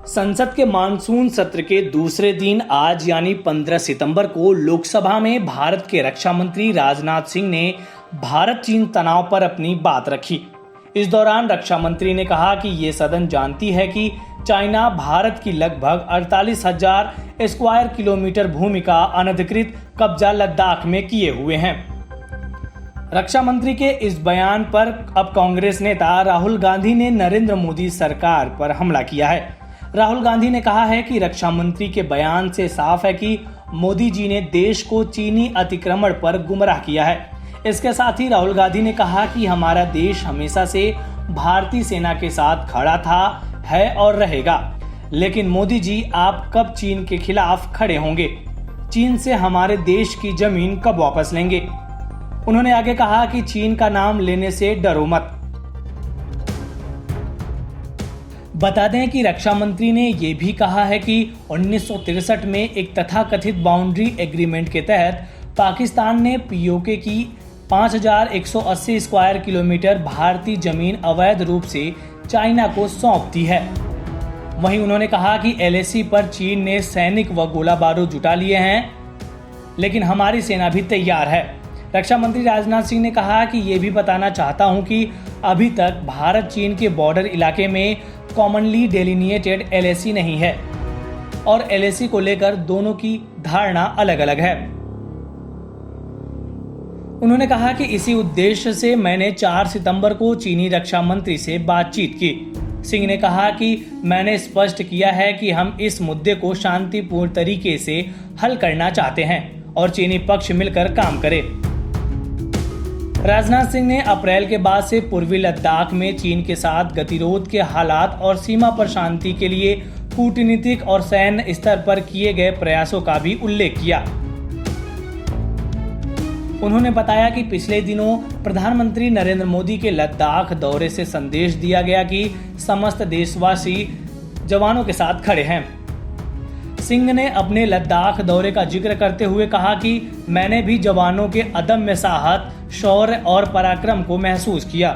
संसद के मानसून सत्र के दूसरे दिन आज यानी 15 सितंबर को लोकसभा में भारत के रक्षा मंत्री राजनाथ सिंह ने भारत चीन तनाव पर अपनी बात रखी। इस दौरान रक्षा मंत्री ने कहा कि ये सदन जानती है कि चाइना भारत की लगभग 48,000 स्क्वायर किलोमीटर भूमि का अनधिकृत कब्जा लद्दाख में किए हुए हैं। रक्षा मंत्री के इस बयान पर अब कांग्रेस नेता राहुल गांधी ने नरेंद्र मोदी सरकार पर हमला किया है। राहुल गांधी ने कहा है कि रक्षा मंत्री के बयान से साफ है कि मोदी जी ने देश को चीनी अतिक्रमण पर गुमराह किया है। इसके साथ ही राहुल गांधी ने कहा कि हमारा देश हमेशा से भारतीय सेना के साथ खड़ा था, है और रहेगा। लेकिन मोदी जी आप कब चीन के खिलाफ खड़े होंगे? चीन से हमारे देश की जमीन कब वापस लेंगे? उन्होंने आगे कहा कि चीन का नाम लेने से डरो मत। बता दें कि रक्षा मंत्री ने यह भी कहा है कि 1963 में एक तथाकथित बाउंड्री एग्रीमेंट के तहत पाकिस्तान ने पीओके की 5,180 स्क्वायर किलोमीटर भारतीय जमीन अवैध रूप से चाइना को सौंप दी है। वहीं उन्होंने कहा कि एलएसी पर चीन ने सैनिक व गोला बारूद जुटा लिए हैं, लेकिन हमारी सेना भी तैयार है। रक्षा मंत्री राजनाथ सिंह ने कहा कि ये भी बताना चाहता हूं कि अभी तक भारत चीन के बॉर्डर इलाके में कॉमनली डेलिनिएटेड एलएसी नहीं है और एलएसी को लेकर दोनों की धारणा अलग अलग है। उन्होंने कहा कि इसी उद्देश्य से मैंने 4 सितंबर को चीनी रक्षा मंत्री से बातचीत की। सिंह ने कहा कि मैंने स्पष्ट किया है कि हम इस मुद्दे को शांतिपूर्ण तरीके से हल करना चाहते हैं और चीनी पक्ष मिलकर काम करे। राजनाथ सिंह ने अप्रैल के बाद से पूर्वी लद्दाख में चीन के साथ गतिरोध के हालात और सीमा पर शांति के लिए कूटनीतिक और सैन्य स्तर पर किए गए प्रयासों का भी उल्लेख किया। उन्होंने बताया कि पिछले दिनों प्रधानमंत्री नरेंद्र मोदी के लद्दाख दौरे से संदेश दिया गया कि समस्त देशवासी जवानों के साथ खड़े हैं। सिंह ने अपने लद्दाख दौरे का जिक्र करते हुए कहा कि मैंने भी जवानों के अदम्य साहस, शौर्य और पराक्रम को महसूस किया।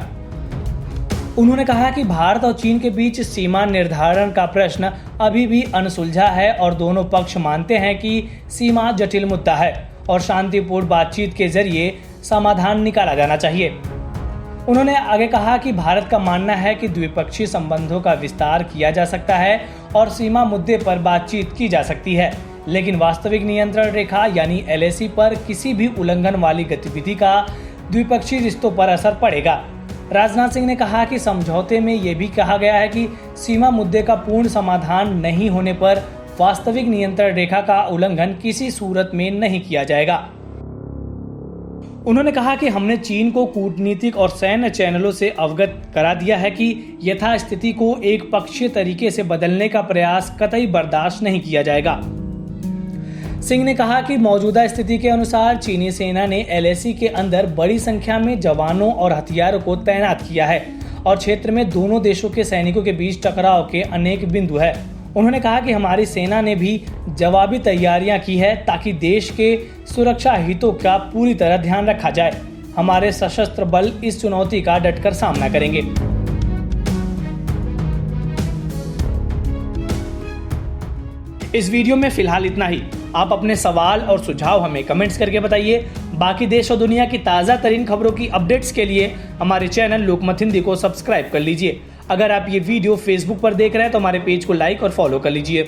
उन्होंने कहा कि भारत और चीन के बीच सीमा निर्धारण का प्रश्न अभी भी अनसुलझा है और दोनों पक्ष मानते हैं कि सीमा जटिल मुद्दा है और शांतिपूर्ण बातचीत के जरिए समाधान निकाला जाना चाहिए। उन्होंने आगे कहा कि भारत का मानना है कि द्विपक्षीय संबंधों का विस्तार किया जा सकता है और सीमा मुद्दे पर बातचीत की जा सकती है, लेकिन वास्तविक नियंत्रण रेखा यानी एलएसी पर किसी भी उल्लंघन वाली गतिविधि का द्विपक्षीय रिश्तों पर असर पड़ेगा। राजनाथ सिंह ने कहा कि समझौते में यह भी कहा गया है कि सीमा मुद्दे का पूर्ण समाधान नहीं होने पर वास्तविक नियंत्रण रेखा का उल्लंघन किसी सूरत में नहीं किया जाएगा। उन्होंने कहा कि हमने चीन को कूटनीतिक और सैन्य चैनलों से अवगत करा दिया है कि यथास्थिति को एक पक्षीय तरीके से बदलने का प्रयास कतई बर्दाश्त नहीं किया जाएगा। सिंह ने कहा कि मौजूदा स्थिति के अनुसार चीनी सेना ने एलएसी के अंदर बड़ी संख्या में जवानों और हथियारों को तैनात किया है और क्षेत्र में दोनों देशों के सैनिकों के बीच टकराव के अनेक बिंदु है। उन्होंने कहा कि हमारी सेना ने भी जवाबी तैयारियां की है ताकि देश के सुरक्षा हितों का पूरी तरह ध्यान रखा जाए। हमारे सशस्त्र बल इस चुनौती का डटकर सामना करेंगे। इस वीडियो में फिलहाल इतना ही। आप अपने सवाल और सुझाव हमें कमेंट्स करके बताइए। बाकी देश और दुनिया की ताज़ा तरीन खबरों की अपडेट्स के लिए हमारे चैनल लोकमत हिंदी को सब्सक्राइब कर लीजिए। अगर आप ये वीडियो फेसबुक पर देख रहे हैं तो हमारे पेज को लाइक और फॉलो कर लीजिए।